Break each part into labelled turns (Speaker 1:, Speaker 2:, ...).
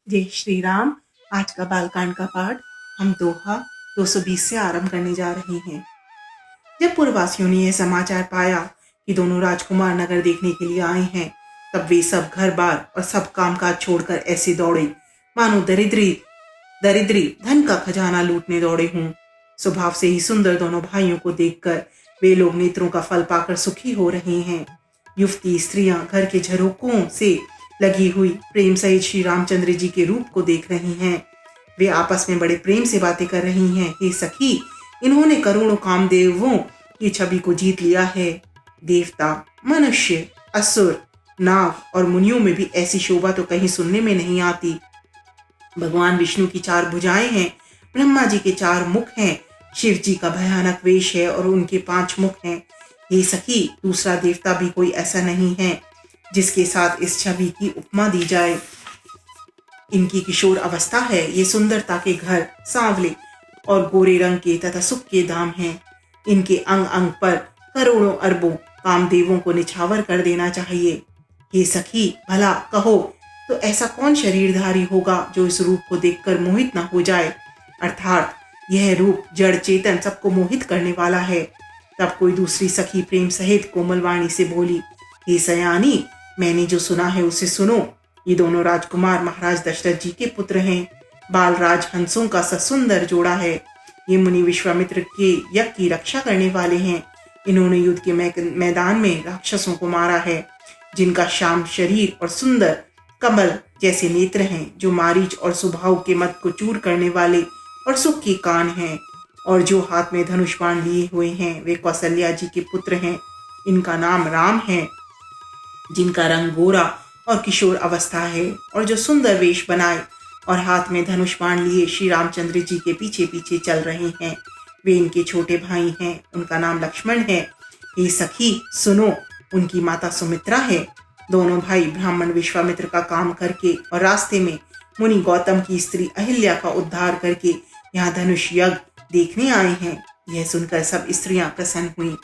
Speaker 1: जय श्री राम। आज का बालकांड का पाठ हम दोहा 220 से आरंभ करने जा रहे हैं। जब पुरवासियों ने यह समाचार पाया कि दोनों राजकुमार नगर देखने के लिए आए हैं, तब वे सब घर बार और सब कामकाज छोड़कर ऐसे दौड़े मानो दरिद्री धन का खजाना लूटने दौड़े हों। स्वभाव से ही सुंदर दोनों भाइयों को देखकर वे लोग नेत्रों का फल पाकर सुखी हो रहे हैं। युवती स्त्रियां घर के झरोकों से लगी हुई प्रेम सहित श्री रामचंद्र जी के रूप को देख रही हैं। वे आपस में बड़े प्रेम से बातें कर रही हैं। हे सखी, इन्होंने करोड़ों कामदेवों की छवि को जीत लिया है। देवता, मनुष्य, असुर, नाग और मुनियों में भी ऐसी शोभा तो कहीं सुनने में नहीं आती। भगवान विष्णु की 4 भुजाएं हैं, ब्रह्मा जी के 4 मुख हैं, शिव जी का भयानक वेश है और उनके 5 मुख हैं। हे सखी, दूसरा देवता भी कोई ऐसा नहीं है जिसके साथ इस छवि की उपमा दी जाए। इनकी किशोर अवस्था है। ये सुंदरता के घर सांवले और गोरे रंग के तथा सुख के धाम हैं। इनके अंग अंग पर करोड़ों अरबों कामदेवों को निछावर कर देना चाहिए। हे सखी, भला कहो तो ऐसा कौन शरीरधारी होगा जो इस रूप को देखकर मोहित न हो जाए। अर्थात यह रूप जड़ चेतन सबको मोहित करने वाला है। तब कोई दूसरी सखी प्रेम सहित कोमल वाणी से बोली, हे सयानी, मैंने जो सुना है उसे सुनो। ये दोनों राजकुमार महाराज दशरथ जी के पुत्र हैं। बालराज हंसों का ससुंदर जोड़ा है। ये मुनि विश्वामित्र के यज्ञ की रक्षा करने वाले हैं। इन्होंने युद्ध के मैदान में राक्षसों को मारा है, जिनका श्याम शरीर और सुंदर कमल जैसे नेत्र हैं, जो मारीच और सुभाव के मत को चूर करने वाले और सुख के कान हैं, और जो हाथ में धनुष बाण लिए हुए हैं, वे कौशल्या जी के पुत्र हैं। इनका नाम राम है, जिनका रंग गोरा और किशोर अवस्था है, और जो सुंदर वेश बनाए और हाथ में धनुष बाण लिए श्री रामचंद्र जी के पीछे पीछे चल रहे हैं। वे इनके छोटे भाई हैं। उनका नाम लक्ष्मण है। हे सखी, सुनो, उनकी माता सुमित्रा है। दोनों भाई ब्राह्मण विश्वामित्र का काम करके और रास्ते में मुनि गौतम की स्त्री अहिल्या का उद्धार करके यहाँ धनुष यज्ञ देखने आए हैं। यह सुनकर सब स्त्रियां प्रसन्न हुई।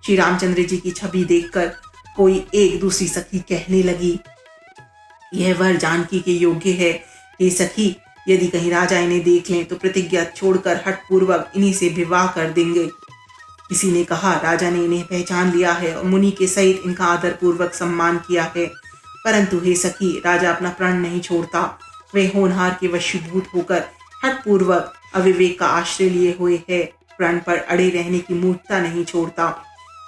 Speaker 1: श्री रामचंद्र जी की छवि देखकर कोई एक दूसरी सखी कहने लगी, यह वर जानकी के योग्य है। हे सखी, यदि कहीं राजा इन्हें देख लें तो प्रतिज्ञा छोड़कर हठपूर्वक इन्हीं से विवाह कर देंगे। किसी ने कहा, राजा ने इन्हें पहचान लिया है और मुनि के सहित इनका आदर पूर्वक सम्मान किया है। परंतु हे सखी, राजा अपना प्राण नहीं छोड़ता। वे होनहार के वशीभूत होकर हठपूर्वक अविवेक का आश्रय लिए हुए है। प्राण पर अड़े रहने की मूर्खता नहीं छोड़ता।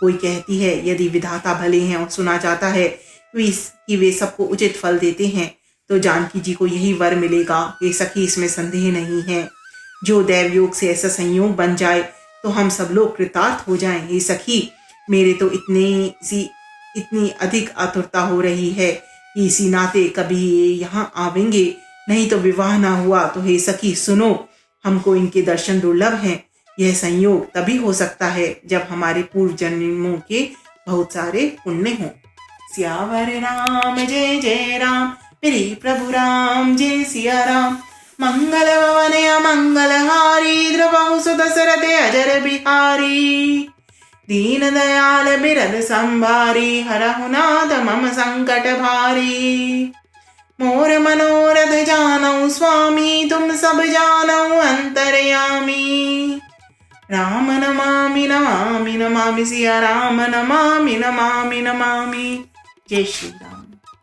Speaker 1: कोई कहती है, यदि विधाता भले हैं और सुना जाता है कि वे सबको उचित फल देते हैं, तो जानकी जी को यही वर मिलेगा। ये सखी, इसमें संदेह नहीं है। जो दैव योग से ऐसा संयोग बन जाए तो हम सब लोग कृतार्थ हो जाएं। ये सखी, मेरे तो इतनी अधिक आतुरता हो रही है कि इसी नाते कभी ये यहाँ आवेंगे, नहीं तो विवाह ना हुआ तो हे सखी सुनो, हमको इनके दर्शन दुर्लभ हैं। यह संयोग तभी हो सकता है जब हमारे पूर्व जन्मों के बहुत सारे पुण्य हों। सियावर राम जय जय राम, मेरे प्रभु राम जय सिया राम। मंगल भवन अमंगल हारी, ध्रुवहु सुत दशरथ अजर बिहारी। दीन दयाल बिरद संभारी, हरहु नाथ मम संकट भारी। मोर मनोरथ जानऊ स्वामी, तुम सब जानऊ अंतर्यामी। राम नमामि नमामि नमामि, सिया राम नमामि नमामि नमामि। जय श्री राम।